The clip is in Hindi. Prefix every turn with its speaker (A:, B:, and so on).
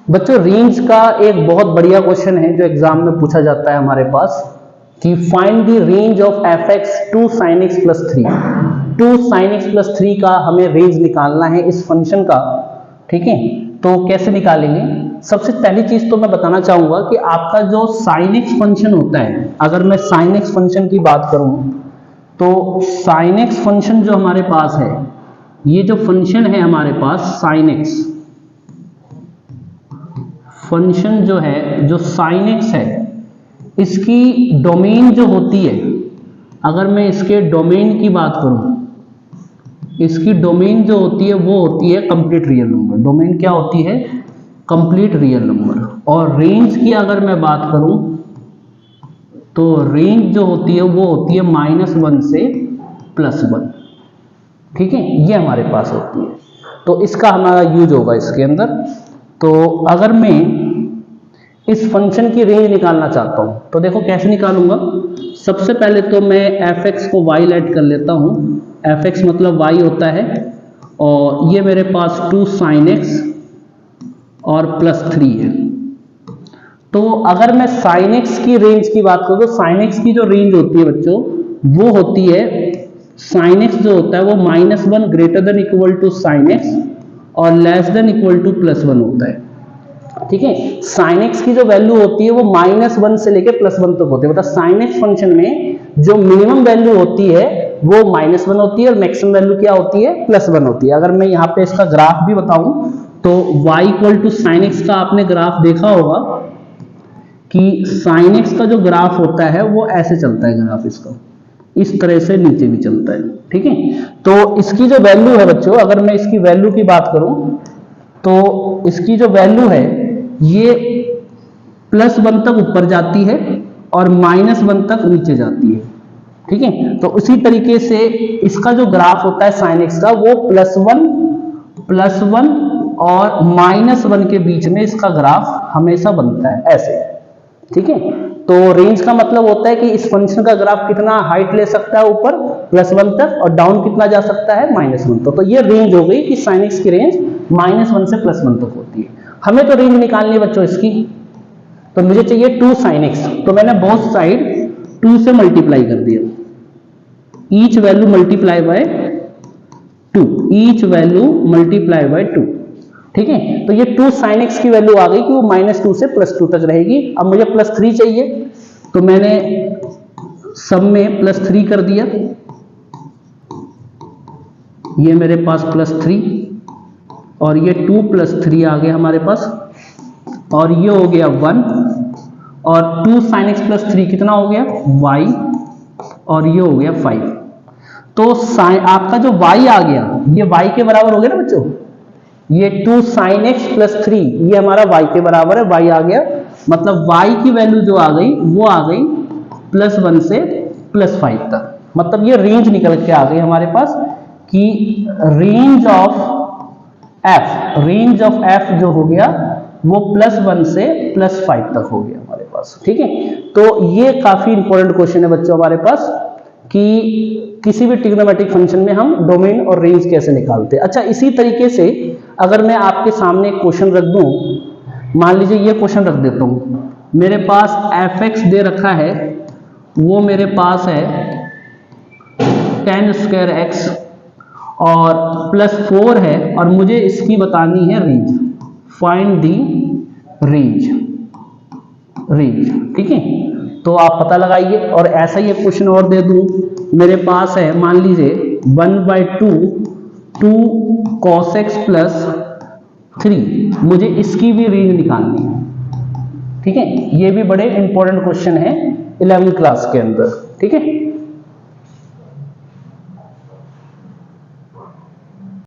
A: बच्चों रेंज का एक बहुत बढ़िया क्वेश्चन है जो एग्जाम में पूछा जाता है हमारे पास कि find the range of f x two sine x plus 3। Two sine x plus 3 का हमें रेंज निकालना है इस फंक्शन का, ठीक है। तो कैसे निकालेंगे? सबसे पहली चीज तो मैं बताना चाहूंगा कि आपका जो साइन एक्स फंक्शन होता है, अगर मैं साइन एक्स फंक्शन की बात करूं तो साइन एक्स फंक्शन जो हमारे पास है, ये जो फंक्शन है हमारे पास साइन एक्स फंक्शन जो है, जो साइन एक्स है, इसकी डोमेन जो होती है, अगर मैं इसके डोमेन की बात करूं, इसकी डोमेन जो होती है वो होती है कंप्लीट रियल नंबर। डोमेन क्या होती है? Complete real number. और रेंज की अगर मैं बात करूं तो रेंज जो होती है वो होती है -1 से +1, ठीक है, ये हमारे पास होती है। तो इसका हमारा यूज होगा इसके अंदर। तो अगर मैं इस फंक्शन की रेंज निकालना चाहता हूं तो देखो कैसे निकालूंगा। सबसे पहले तो मैं एफ एक्स को वाई लेट कर लेता हूं। एफ एक्स मतलब वाई होता है, और ये मेरे पास 2 साइन एक्स और +3 है। तो अगर मैं साइन एक्स की रेंज की बात करूं तो साइन एक्स की जो रेंज होती है बच्चों, वो होती है, साइन एक्स जो होता है वो -1 greater than equal to sine x और लेस देन इक्वल टू +1 होता है, ठीक है। साइन एक्स की जो वैल्यू होती है वो -1 से लेकर +1 तक होती है। मतलब साइन एक्स फंक्शन में जो मिनिमम वैल्यू होती है वो -1 होती है और मैक्सिमम वैल्यू क्या होती है? +1 होती है। अगर मैं यहाँ पे इसका ग्राफ भी बताऊं तो y equal to sine x का आपने ग्राफ देखा होगा कि साइन एक्स का जो ग्राफ होता है वो ऐसे चलता है, ग्राफ इसका इस तरह से नीचे भी चलता है, ठीक है। तो इसकी जो वैल्यू है बच्चों, अगर मैं इसकी वैल्यू की बात करूं तो इसकी जो वैल्यू है ये +1 तक ऊपर जाती है और -1 तक नीचे जाती है, ठीक है। तो उसी तरीके से इसका जो ग्राफ होता है साइन एक्स का, वो +1 और -1 के बीच में इसका ग्राफ हमेशा बनता है ऐसे, ठीक है। तो रेंज का मतलब होता है कि इस फंक्शन का ग्राफ कितना हाइट ले सकता है ऊपर +1 तक, और डाउन कितना जा सकता है? -1 तक। तो ये रेंज हो गई कि साइन एक्स की रेंज -1 से +1 तक होती है। हमें तो रेंज निकालनी है बच्चों इसकी, तो मुझे चाहिए 2 साइन एक्स। तो मैंने बोथ साइड 2 से मल्टीप्लाई कर दिया, each value multiply by 2, each value multiply by 2, ठीक है। तो ये 2 साइन एक्स की वैल्यू आ गई कि वो -2 से +2 तक रहेगी। अब मुझे +3 चाहिए, तो मैंने सब में +3 कर दिया, ये मेरे पास +3 और ये 2 + 3 आ गया हमारे पास, और ये हो गया 1, और 2 साइन एक्स +3 कितना हो गया? y, और ये हो गया 5। तो आपका जो y आ गया ये y के बराबर हो गया ना बच्चों, ये 2 साइन एक्स +3 ये हमारा y के बराबर है, y आ गया। मतलब y की वैल्यू जो आ गई वो आ गई +1 से +5 तक। मतलब ये रेंज निकल के आ गई हमारे पास कि रेंज ऑफ f जो हो गया वो +1 से +5 तक हो गया हमारे पास, ठीक है। तो ये काफी इंपॉर्टेंट क्वेश्चन है बच्चों हमारे पास कि किसी भी ट्रिग्नोमेट्रिक फंक्शन में हम डोमेन और रेंज कैसे निकालते हैं। अच्छा, इसी तरीके से अगर मैं आपके सामने एक क्वेश्चन रख दूं, मान लीजिए ये क्वेश्चन रख देता हूं, मेरे पास एफ एक्स दे रखा है, वो मेरे पास है tan² x और +4 है, और मुझे इसकी बतानी है रेंज, फाइंड दी रेंज, ठीक है। तो आप पता लगाइए। और ऐसा ही एक क्वेश्चन और दे दूं, मेरे पास है मान लीजिए 1/2 2 cos x + 3, मुझे इसकी भी रेंज निकालनी है, ठीक है। ये भी बड़े इंपॉर्टेंट क्वेश्चन है 11वीं क्लास के अंदर, ठीक है।